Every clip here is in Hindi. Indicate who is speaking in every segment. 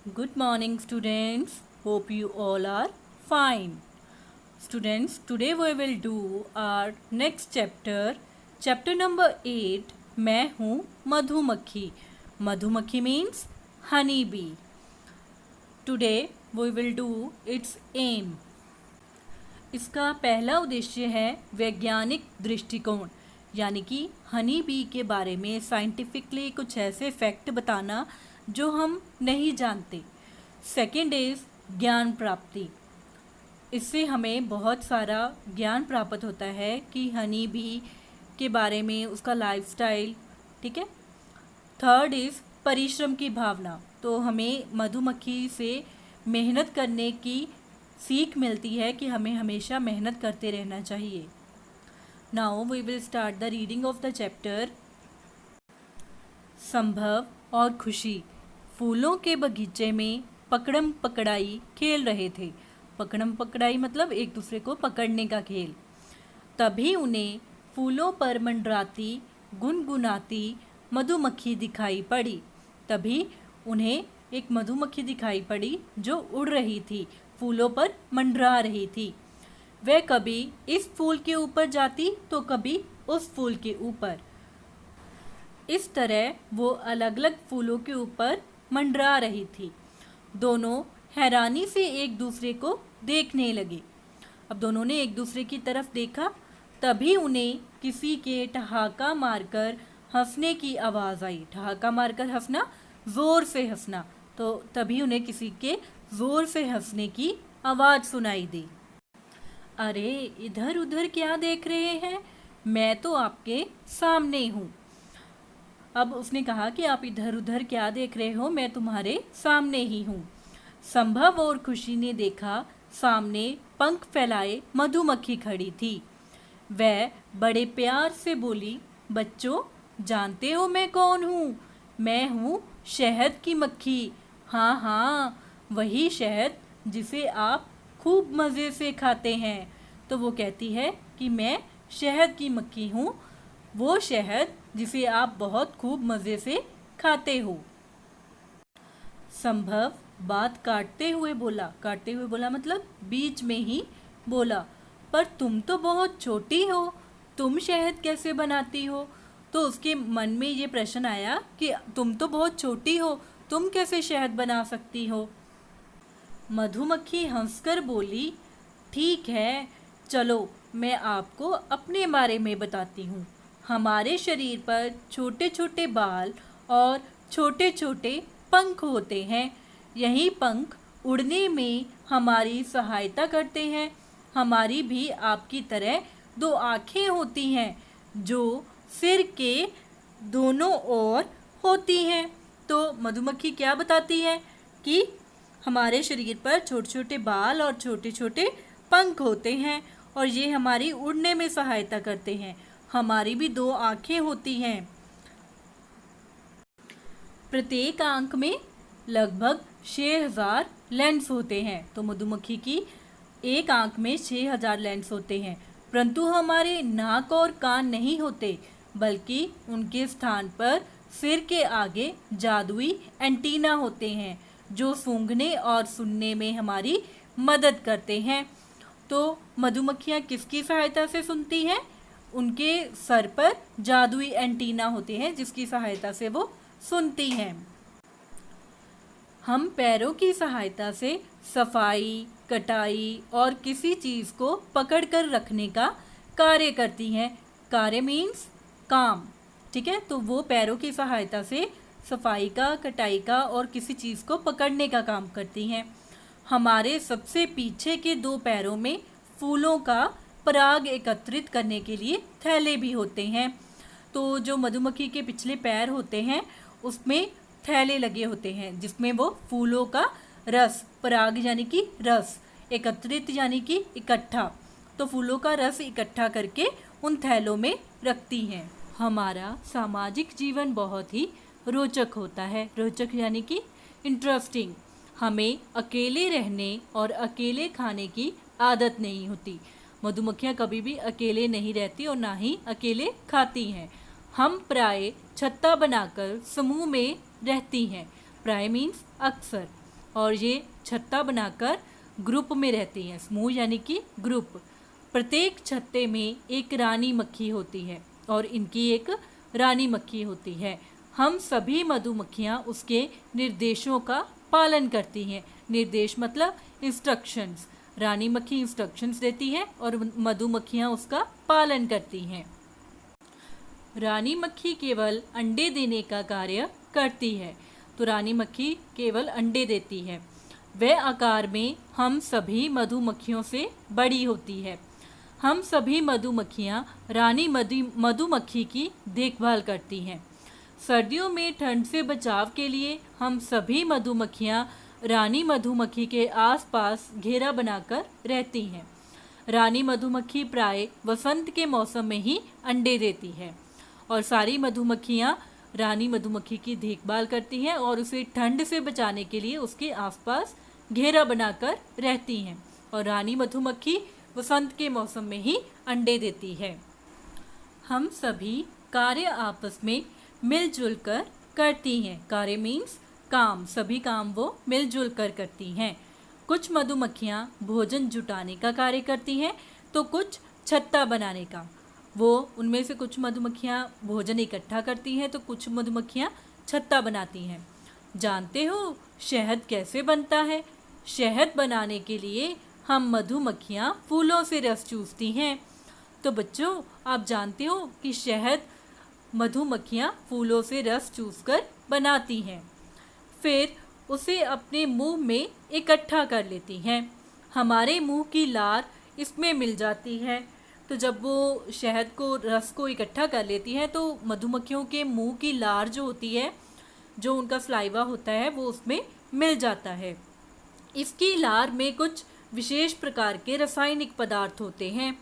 Speaker 1: Good morning, students. Hope you all are fine. Students, today we will do our next chapter. Chapter number 8. मैं हूँ मधुमक्खी. मधुमक्खी means honey bee. Today we will do its aim. इसका पहला उद्देश्य है वैज्ञानिक दृष्टिकोण, यानी कि हनी बी के बारे में साइंटिफिकली कुछ ऐसे फैक्ट बताना जो हम नहीं जानते. सेकेंड इज ज्ञान प्राप्ति. इससे हमें बहुत सारा ज्ञान प्राप्त होता है कि हनी बी के बारे में, उसका लाइफस्टाइल. ठीक है. थर्ड इज परिश्रम की भावना. तो हमें मधुमक्खी से मेहनत करने की सीख मिलती है कि हमें हमेशा मेहनत करते रहना चाहिए. Now we will start the reading of the chapter. संभव और खुशी. फूलों के बगीचे में पकड़म पकड़ाई खेल रहे थे. पकड़म पकड़ाई मतलब एक दूसरे को पकड़ने का खेल. तभी उन्हें फूलों पर मंडराती गुनगुनाती मधुमक्खी दिखाई पड़ी. तभी उन्हें एक मधुमक्खी दिखाई पड़ी जो उड़ रही थी, फूलों पर मंडरा रही थी. वह कभी इस फूल के ऊपर जाती तो कभी उस फूल के ऊपर. इस तरह वो अलग अलग फूलों के ऊपर मंडरा रही थी. दोनों हैरानी से एक दूसरे को देखने लगे. अब दोनों ने एक दूसरे की तरफ देखा. तभी उन्हें किसी के ठहाका मारकर हंसने की आवाज़ आई. ठहाका मारकर हंसना, ज़ोर से हंसना. तो तभी उन्हें किसी के ज़ोर से हंसने की आवाज़ सुनाई दी. अरे इधर उधर क्या देख रहे हैं, मैं तो आपके सामने हूँ. अब उसने कहा कि आप इधर उधर क्या देख रहे हो, मैं तुम्हारे सामने ही हूँ. संभव और खुशी ने देखा सामने पंख फैलाए मधुमक्खी खड़ी थी. वह बड़े प्यार से बोली, बच्चों जानते हो मैं कौन हूँ? मैं हूँ शहद की मक्खी. हाँ हाँ, वही शहद जिसे आप खूब मज़े से खाते हैं. तो वो कहती है कि मैं शहद की मक्खी हूँ, वो शहद जिसे आप बहुत खूब मज़े से खाते हो. संभव बात काटते हुए बोला. काटते हुए बोला मतलब बीच में ही बोला, पर तुम तो बहुत छोटी हो, तुम शहद कैसे बनाती हो? तो उसके मन में ये प्रश्न आया कि तुम तो बहुत छोटी हो, तुम कैसे शहद बना सकती हो? मधुमक्खी हंसकर बोली, ठीक है, चलो मैं आपको अपने बारे में बताती हूँ. हमारे शरीर पर छोटे छोटे बाल और छोटे छोटे पंख होते हैं. यही पंख उड़ने में हमारी सहायता करते हैं. हमारी भी आपकी तरह दो आँखें होती हैं जो सिर के दोनों ओर होती हैं. तो मधुमक्खी क्या बताती है कि हमारे शरीर पर छोटे छोटे बाल और छोटे छोटे पंख होते हैं और ये हमारी उड़ने में सहायता करते हैं. हमारी भी दो आँखें होती हैं. प्रत्येक आँख में लगभग 6000 लेंस होते हैं. तो मधुमक्खी की एक आँख में 6000 लेंस होते हैं. परंतु हमारे नाक और कान नहीं होते, बल्कि उनके स्थान पर सिर के आगे जादुई एंटीना होते हैं जो सूंघने और सुनने में हमारी मदद करते हैं. तो मधुमक्खियाँ किसकी सहायता से सुनती हैं? उनके सर पर जादुई एंटीना होते हैं जिसकी सहायता से वो सुनती हैं. हम पैरों की सहायता से सफाई, कटाई और किसी चीज़ को पकड़कर रखने का कार्य करती हैं. कार्य मीन्स काम. ठीक है. तो वो पैरों की सहायता से सफाई का, कटाई का और किसी चीज़ को पकड़ने का काम करती हैं. हमारे सबसे पीछे के दो पैरों में फूलों का पराग एकत्रित करने के लिए थैले भी होते हैं. तो जो मधुमक्खी के पिछले पैर होते हैं उसमें थैले लगे होते हैं जिसमें वो फूलों का रस, पराग यानी कि रस, एकत्रित यानी कि इकट्ठा, तो फूलों का रस इकट्ठा करके उन थैलों में रखती हैं. हमारा सामाजिक जीवन बहुत ही रोचक होता है. रोचक यानी कि इंटरेस्टिंग. हमें अकेले रहने और अकेले खाने की आदत नहीं होती. मधुमक्खियाँ कभी भी अकेले नहीं रहती और ना ही अकेले खाती हैं. हम प्राय छत्ता बनाकर समूह में रहती हैं. प्राय मीन्स अक्सर. और ये छत्ता बनाकर ग्रुप में रहती हैं। समूह यानी कि ग्रुप। प्रत्येक छत्ते में एक रानी मक्खी होती है और इनकी एक रानी मक्खी होती है। हम सभी मधुमक्खियाँ उसके निर्देशों का पालन करती हैं। निर्देश मतलब इंस्ट्रक्शंस। रानी मक्खी इंस्ट्रक्शंस देती है और मधुमक्खियाँ उसका पालन करती हैं। रानी मक्खी केवल अंडे देने का कार्य करती है। तो रानी मक्खी केवल अंडे देती है। वह आकार में हम सभी मधुमक्खियों से बड़ी होती है। हम सभी मधुमक्खियाँ रानी मधुमक्खी की देखभाल करती हैं। सर्दियों में ठंड से बचाव के लिए हम सभी मधुमक्खियाँ रानी मधुमक्खी के आसपास घेरा बनाकर रहती हैं। रानी मधुमक्खी प्राय वसंत के मौसम में ही अंडे देती है और सारी मधुमक्खियाँ रानी मधुमक्खी की देखभाल करती हैं और उसे ठंड से बचाने के लिए उसके आसपास घेरा बनाकर रहती हैं। और रानी मधुमक्खी वसंत के मौसम में ही अंडे देती है। हम सभी कार्य आपस में मिलजुल कर करती हैं। कार्य मीन्स काम। सभी काम वो मिलजुल कर करती हैं। कुछ मधुमक्खियाँ भोजन जुटाने का कार्य करती हैं तो कुछ छत्ता बनाने का। वो उनमें से कुछ मधुमक्खियाँ भोजन इकट्ठा करती हैं तो कुछ मधुमक्खियाँ छत्ता बनाती हैं। जानते हो शहद कैसे बनता है? शहद बनाने के लिए हम मधुमक्खियाँ फूलों से रस चूसती हैं। तो बच्चों, आप जानते हो कि शहद मधुमक्खियाँ फूलों से रस चूसकर बनाती हैं, फिर उसे अपने मुंह में इकट्ठा कर लेती हैं। हमारे मुंह की लार इसमें मिल जाती है। तो जब वो शहद को रस को इकट्ठा कर लेती हैं तो मधुमक्खियों के मुंह की लार जो होती है, जो उनका सलाइवा होता है, वो उसमें मिल जाता है। इसकी लार में कुछ विशेष प्रकार के रासायनिक पदार्थ होते हैं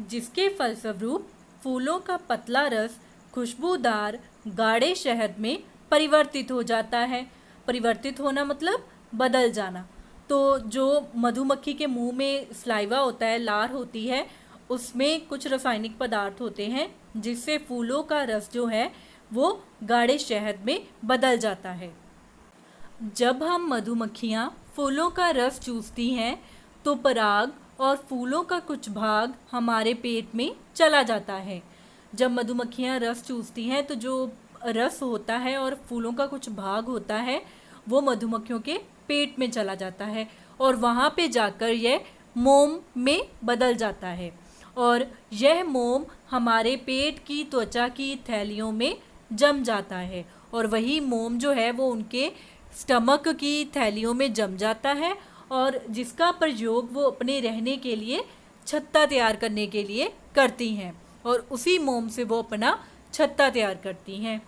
Speaker 1: जिसके फलस्वरूप फूलों का पतला रस खुशबूदार गाढ़े शहद में परिवर्तित हो जाता है। परिवर्तित होना मतलब बदल जाना। तो जो मधुमक्खी के मुंह में सलाइवा होता है, लार होती है, उसमें कुछ रासायनिक पदार्थ होते हैं जिससे फूलों का रस जो है वो गाढ़े शहद में बदल जाता है। जब हम मधुमक्खियाँ फूलों का रस चूसती हैं तो पराग और फूलों का कुछ भाग हमारे पेट में चला जाता है। जब मधुमक्खियाँ रस चूसती हैं तो जो रस होता है और फूलों का कुछ भाग होता है वो मधुमक्खियों के पेट में चला जाता है और वहाँ पे जाकर यह मोम में बदल जाता है और यह मोम हमारे पेट की त्वचा की थैलियों में जम जाता है और वही मोम जो है वो उनके स्टमक की थैलियों में जम जाता है और जिसका प्रयोग वो अपने रहने के लिए छत्ता तैयार करने के लिए करती हैं और उसी मोम से वो अपना छत्ता तैयार करती हैं।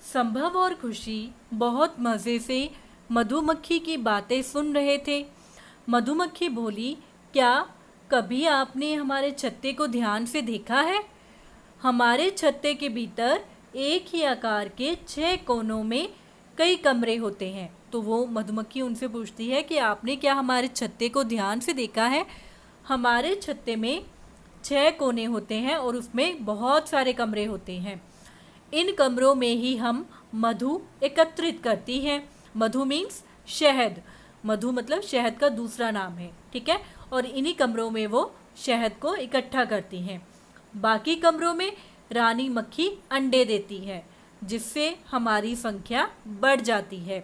Speaker 1: संभव और खुशी बहुत मज़े से मधुमक्खी की बातें सुन रहे थे। मधुमक्खी बोली, क्या कभी आपने हमारे छत्ते को ध्यान से देखा है? हमारे छत्ते के भीतर एक ही आकार के 6 कोनों में कई कमरे होते हैं। तो वो मधुमक्खी उनसे पूछती है कि आपने क्या हमारे छत्ते को ध्यान से देखा है? हमारे छत्ते में 6 कोने होते हैं और उसमें बहुत सारे कमरे होते हैं। इन कमरों में ही हम मधु एकत्रित करती हैं। मधु मीन्स शहद। मधु मतलब शहद का दूसरा नाम है, ठीक है। और इन्हीं कमरों में वो शहद को इकट्ठा करती हैं। बाकी कमरों में रानी मक्खी अंडे देती है जिससे हमारी संख्या बढ़ जाती है।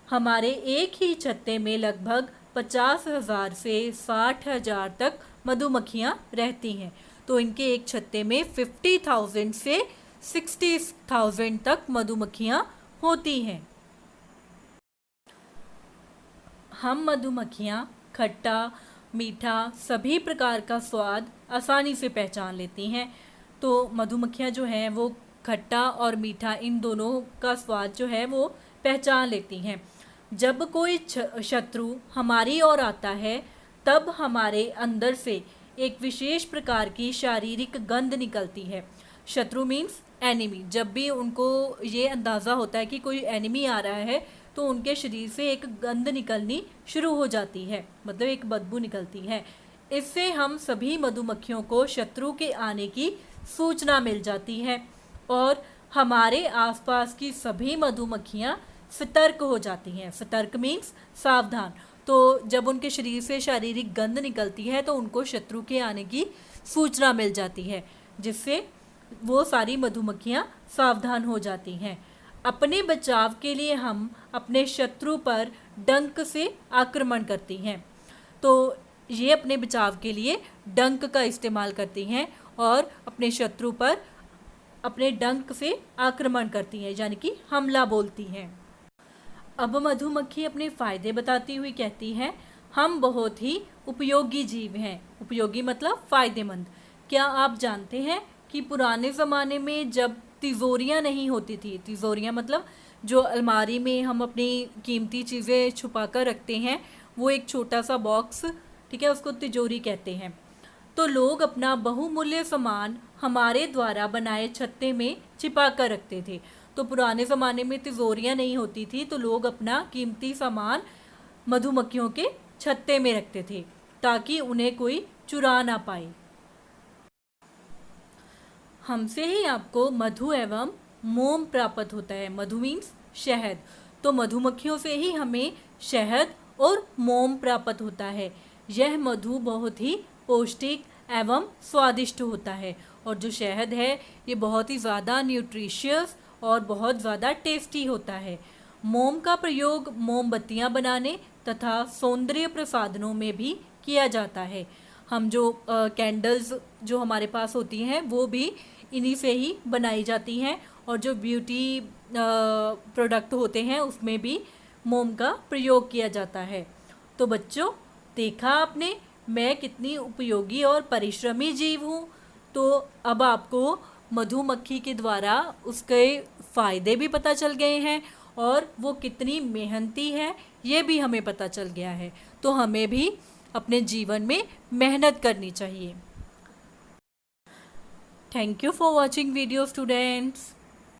Speaker 1: हमारे एक ही छत्ते में लगभग 50,000 से 60,000 तक मधुमक्खियाँ रहती हैं। तो इनके एक छत्ते में 50,000 से 60,000 तक मधुमक्खियाँ होती हैं। हम मधुमक्खियाँ खट्टा मीठा सभी प्रकार का स्वाद आसानी से पहचान लेती हैं। तो मधुमक्खियाँ जो हैं वो खट्टा और मीठा इन दोनों का स्वाद जो है वो पहचान लेती हैं। जब कोई शत्रु हमारी ओर आता है तब हमारे अंदर से एक विशेष प्रकार की शारीरिक गंध निकलती है। शत्रु मीन्स एनिमी। जब भी उनको ये अंदाज़ा होता है कि कोई एनिमी आ रहा है तो उनके शरीर से एक गंध निकलनी शुरू हो जाती है, मतलब एक बदबू निकलती है। इससे हम सभी मधुमक्खियों को शत्रु के आने की सूचना मिल जाती है और हमारे आसपास की सभी मधुमक्खियाँ सतर्क हो जाती हैं। सतर्क मीन्स सावधान। तो जब उनके शरीर से शारीरिक गंध निकलती है तो उनको शत्रु के आने की सूचना मिल जाती है, जिससे वो सारी मधुमक्खियाँ सावधान हो जाती हैं। अपने बचाव के लिए हम अपने शत्रु पर डंक से आक्रमण करती हैं। तो ये अपने बचाव के लिए डंक का इस्तेमाल करती हैं और अपने शत्रु पर अपने डंक से आक्रमण करती हैं, यानी कि हमला बोलती हैं। अब मधुमक्खी अपने फ़ायदे बताती हुई कहती है, हम बहुत ही उपयोगी जीव हैं। उपयोगी मतलब फ़ायदेमंद। क्या आप जानते हैं कि पुराने ज़माने में जब तिजोरियां नहीं होती थी, तिजोरियां मतलब जो अलमारी में हम अपनी कीमती चीज़ें छुपा कर रखते हैं, वो एक छोटा सा बॉक्स, ठीक है, उसको तिजोरी कहते हैं। तो लोग अपना बहुमूल्य सामान हमारे द्वारा बनाए छत्ते में छिपा कर रखते थे। तो पुराने ज़माने में तिजोरियां नहीं होती थी, तो लोग अपना कीमती सामान मधुमक्खियों के छत्ते में रखते थे ताकि उन्हें कोई चुरा ना पाए। हमसे ही आपको मधु एवं मोम प्राप्त होता है। मधु मीन्स शहद। तो मधुमक्खियों से ही हमें शहद और मोम प्राप्त होता है। यह मधु बहुत ही पौष्टिक एवं स्वादिष्ट होता है और जो शहद है ये बहुत ही ज़्यादा न्यूट्रिशियस और बहुत ज़्यादा टेस्टी होता है। मोम का प्रयोग मोमबत्तियाँ बनाने तथा सौंदर्य प्रसाधनों में भी किया जाता है। हम जो कैंडल्स जो हमारे पास होती हैं वो भी इन्हीं से ही बनाई जाती हैं और जो ब्यूटी प्रोडक्ट होते हैं उसमें भी मोम का प्रयोग किया जाता है। तो बच्चों, देखा आपने मैं कितनी उपयोगी और परिश्रमी जीव हूँ। तो अब आपको मधुमक्खी के द्वारा उसके फ़ायदे भी पता चल गए हैं और वो कितनी मेहनती है ये भी हमें पता चल गया है। तो हमें भी अपने जीवन में मेहनत करनी चाहिए। Thank you for watching video students.